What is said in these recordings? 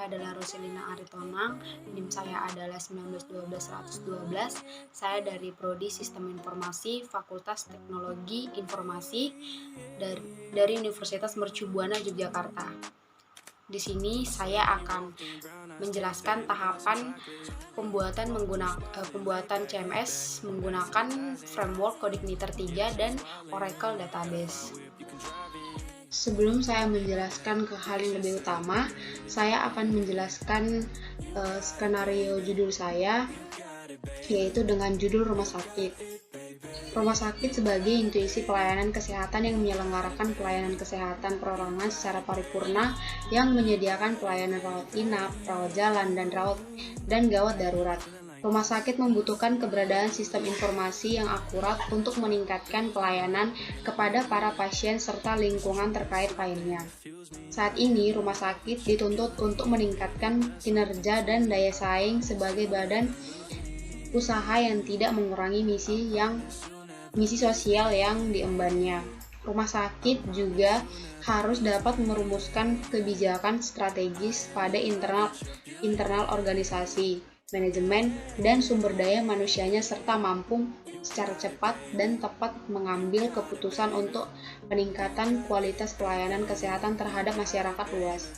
saya adalah Roselina Aritonang, NIM saya adalah 1912112. Saya dari Prodi Sistem Informasi, Fakultas Teknologi Informasi dari Universitas Mercu Buana Yogyakarta. Di sini saya akan menjelaskan tahapan pembuatan CMS menggunakan framework Codeigniter 3 dan Oracle Database. Sebelum saya menjelaskan ke hal yang lebih utama, saya akan menjelaskan skenario judul saya, yaitu dengan judul Rumah Sakit. Rumah sakit sebagai intuisi pelayanan kesehatan yang menyelenggarakan pelayanan kesehatan perorangan secara paripurna yang menyediakan pelayanan rawat inap, rawat jalan, dan gawat darurat. Rumah sakit membutuhkan keberadaan sistem informasi yang akurat untuk meningkatkan pelayanan kepada para pasien serta lingkungan terkait lainnya. Saat ini, rumah sakit dituntut untuk meningkatkan kinerja dan daya saing sebagai badan usaha yang tidak mengurangi misi sosial yang diembannya. Rumah sakit juga harus dapat merumuskan kebijakan strategis pada internal organisasi, manajemen, dan sumber daya manusianya serta mampu secara cepat dan tepat mengambil keputusan untuk peningkatan kualitas pelayanan kesehatan terhadap masyarakat luas.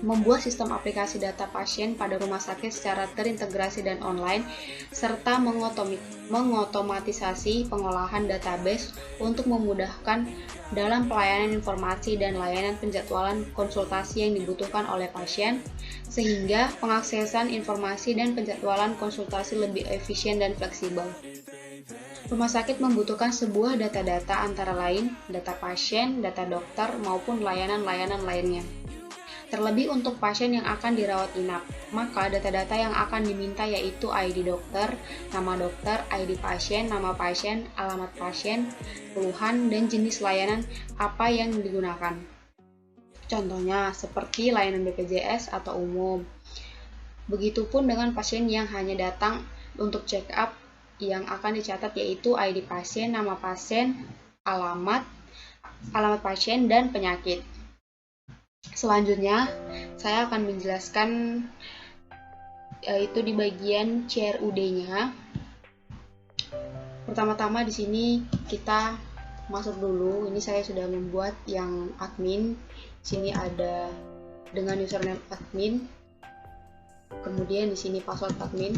Membuat sistem aplikasi data pasien pada rumah sakit secara terintegrasi dan online, serta mengotomatisasi pengolahan database untuk memudahkan dalam pelayanan informasi dan layanan penjadwalan konsultasi yang dibutuhkan oleh pasien, sehingga pengaksesan informasi dan penjadwalan konsultasi lebih efisien dan fleksibel. Rumah sakit membutuhkan sebuah data-data antara lain data pasien, data dokter, maupun layanan-layanan lainnya. Terlebih untuk pasien yang akan dirawat inap, maka data-data yang akan diminta yaitu ID dokter, ID pasien, nama pasien, alamat pasien, keluhan, dan jenis layanan apa yang digunakan. Contohnya seperti layanan BPJS atau umum. Begitupun dengan pasien yang hanya datang untuk check up yang akan dicatat yaitu ID pasien, nama pasien, alamat pasien, dan penyakit. Selanjutnya, saya akan menjelaskan yaitu di bagian CRUD-nya. Pertama-tama di sini kita masuk dulu. Ini saya sudah membuat yang admin. Di sini ada dengan username admin. Kemudian di sini password admin.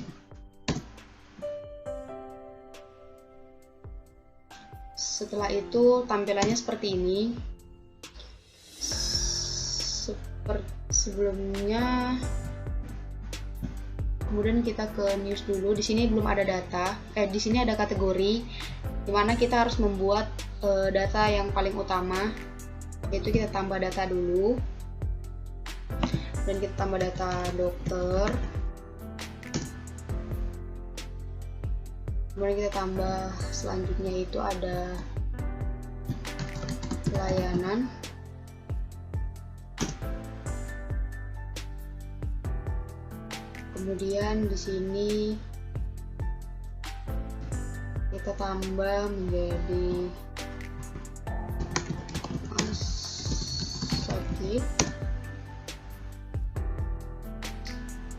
Setelah itu tampilannya seperti ini. Sebelumnya, kemudian kita ke news dulu. Di sini belum ada data. Di sini ada kategori, dimana kita harus membuat data yang paling utama, yaitu kita tambah data dulu, dan kita tambah data dokter. Kemudian kita tambah selanjutnya itu ada layanan. Kemudian di sini kita tambah menjadi sakit.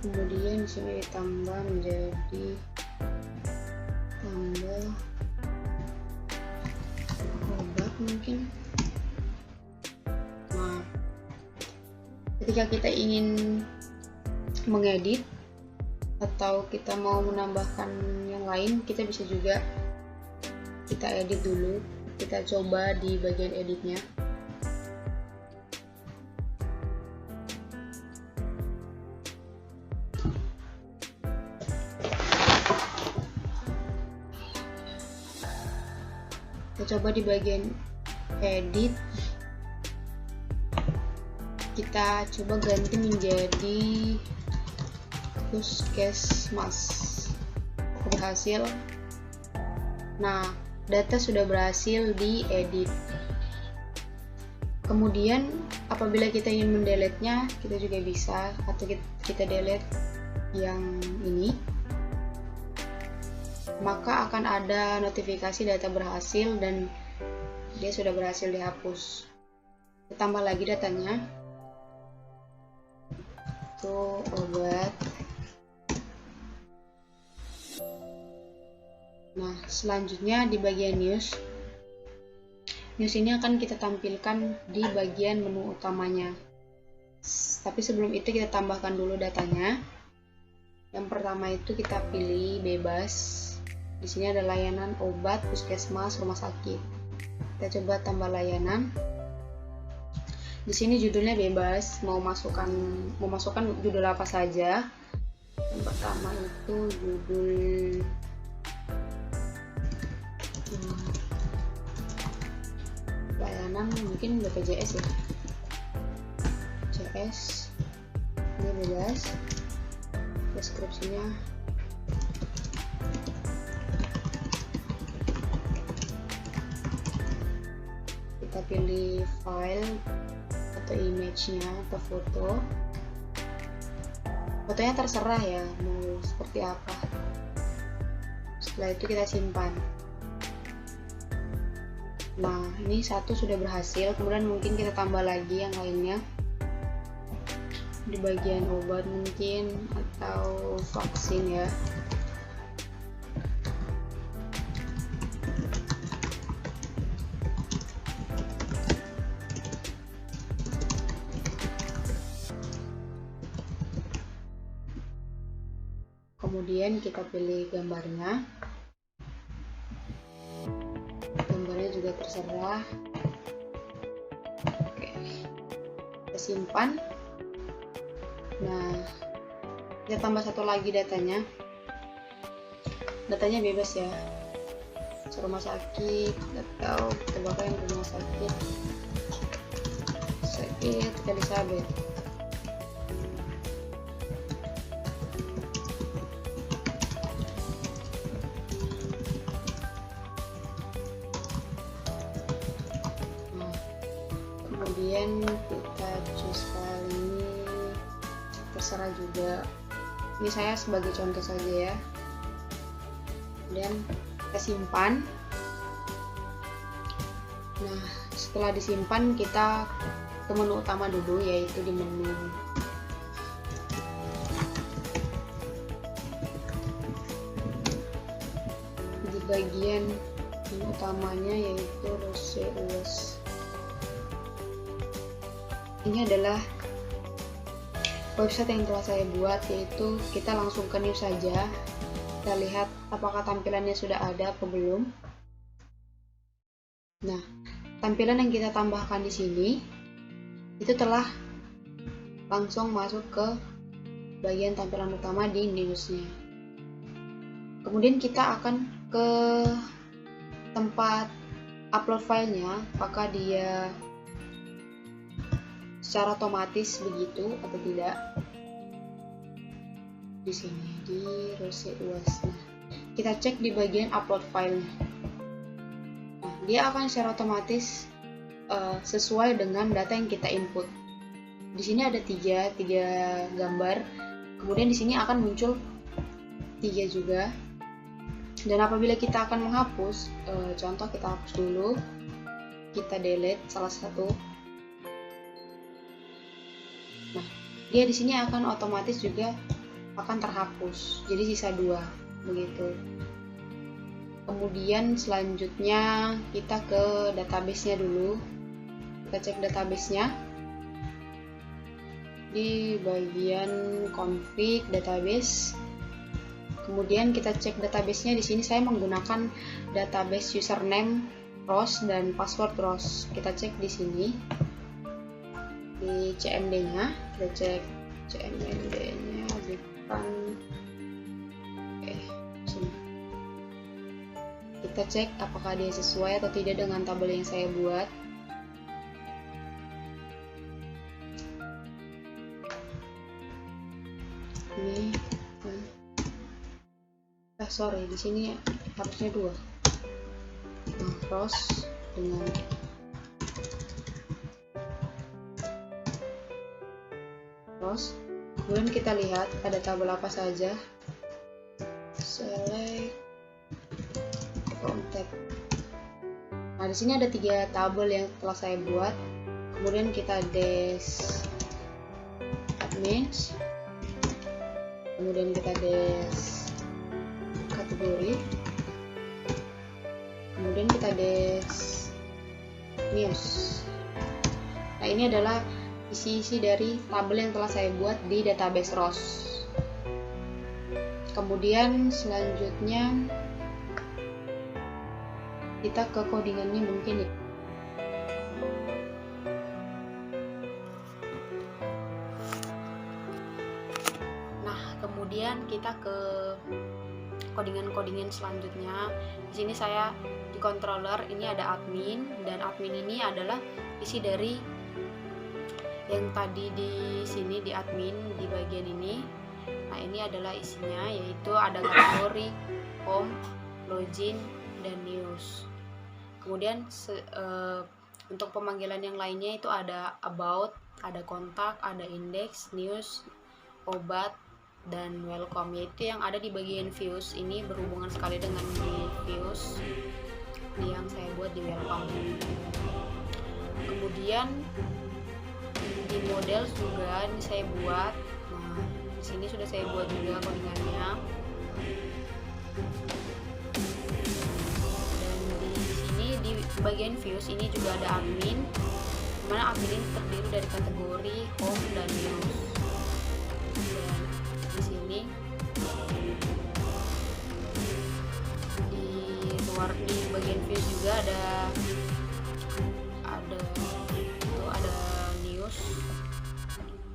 Kemudian di sini ditambah menjadi obat mungkin. Nah, ketika kita ingin mengedit atau kita mau menambahkan yang lain, kita bisa juga kita edit dulu. Kita coba di bagian editnya. Kita coba di bagian edit. Kita coba ganti menjadi Puskesmas. Berhasil. Nah, data sudah berhasil diedit. Kemudian apabila kita ingin mendelete-nya, kita juga bisa, atau kita delete yang ini, maka akan ada notifikasi data berhasil dan dia sudah berhasil dihapus. Kita tambah lagi datanya. yaitu obat. Nah, selanjutnya di bagian news. News ini akan kita tampilkan di bagian menu utamanya. Tapi sebelum itu kita tambahkan dulu datanya. Yang pertama itu kita pilih bebas. Di sini ada layanan obat, puskesmas, rumah sakit. Kita coba tambah layanan. Di sini judulnya bebas, mau masukkan judul apa saja. Yang pertama itu judul layanan mungkin BPJS ya. CS ini bebas. Deskripsinya kita pilih file atau image-nya atau foto. Fotonya terserah ya mau seperti apa. Setelah itu kita simpan. Nah, ini satu sudah berhasil, kemudian mungkin kita tambah lagi yang lainnya di bagian obat mungkin atau vaksin ya. Kemudian kita pilih gambarnya. Gambarnya juga terserah. Oke, kita simpan. Nah, kita tambah satu lagi datanya. Datanya bebas ya, rumah sakit atau kita yang rumah sakit Elizabeth. Kemudian kita choose file ini, terserah juga. Ini saya sebagai contoh saja ya. Kemudian kita simpan. Nah, setelah disimpan kita ke menu utama dulu, yaitu di menu di bagian menu utamanya yaitu Rose US. Ini adalah website yang telah saya buat, yaitu kita langsung ke news saja. Kita lihat apakah tampilannya sudah ada atau belum. Nah, tampilan yang kita tambahkan di sini itu telah langsung masuk ke bagian tampilan utama di newsnya. Kemudian kita akan ke tempat upload filenya, apakah dia secara otomatis begitu atau tidak. Di sini di Rose US. Nah, kita cek di bagian upload filenya. Nah, dia akan secara otomatis sesuai dengan data yang kita input. Di sini ada tiga gambar. Kemudian di sini akan muncul 3 juga. Dan apabila kita akan menghapus, contoh kita hapus dulu, kita delete salah satu. Nah, dia di sini akan otomatis juga akan terhapus. Jadi sisa 2 begitu. Kemudian selanjutnya kita ke database-nya dulu. Kita cek database-nya di bagian config database. Kemudian kita cek database-nya. Di sini saya menggunakan database username Rose dan password Rose. Kita cek di sini di CMD-nya. Kita cek CMD-nya bukan. Sini. Kita cek apakah dia sesuai atau tidak dengan tabel yang saya buat. Ini sorry, di sini harusnya 2. Nah, Rose dengan Rose. Kemudian kita lihat ada tabel apa saja. Select contact. Nah, di sini ada 3 tabel yang telah saya buat. Kemudian kita des admins. kemudian kita des kategori, kemudian kita des news. Nah, ini adalah isi-isi dari tabel yang telah saya buat di database ROS. Kemudian selanjutnya kita ke codingannya mungkin ya. Nah, kemudian kita ke codingan selanjutnya. Di sini saya di controller ini ada admin, dan admin ini adalah isi dari yang tadi di sini di admin di bagian ini. Nah, ini adalah isinya, yaitu ada kategori, home, login, dan news. Kemudian untuk pemanggilan yang lainnya itu ada about, ada kontak, ada index, news, obat, dan welcome, yaitu yang ada di bagian views. Ini berhubungan sekali dengan di views yang saya buat di welcome. Kemudian di model juga ini saya buat. Nah, di sini sudah saya buat juga codingannya. Dan di sini di bagian views ini juga ada admin, dimana admin ini terdiri dari kategori, home, dan news. Dan di sini di luar di bagian views juga ada news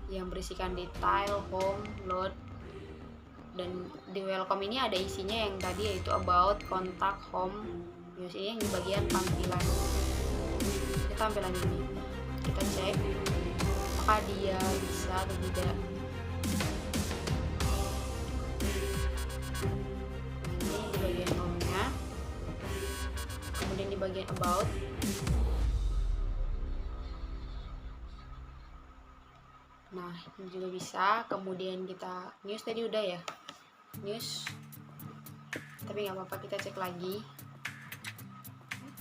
yang berisikan detail, home, load, dan di welcome ini ada isinya yang tadi, yaitu about, kontak, home, news. Ini yang di bagian tampilan. Ini tampilan ini kita cek apakah dia bisa atau tidak. Ini di bagian home-nya, kemudian di bagian about. Nah, ini juga bisa. Kemudian kita news tadi udah ya, news, tapi nggak apa-apa, kita cek lagi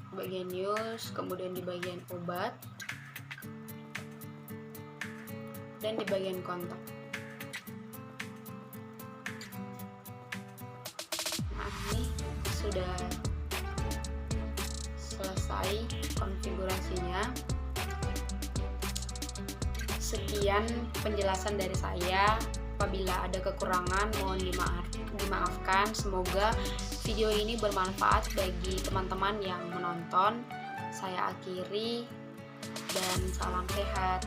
di bagian news, kemudian di bagian obat, dan di bagian kontak. Nah, ini sudah selesai konfigurasinya. Sekian penjelasan dari saya. Apabila ada kekurangan mohon dimaafkan. Semoga video ini bermanfaat bagi teman-teman yang menonton. Saya akhiri dan salam sehat.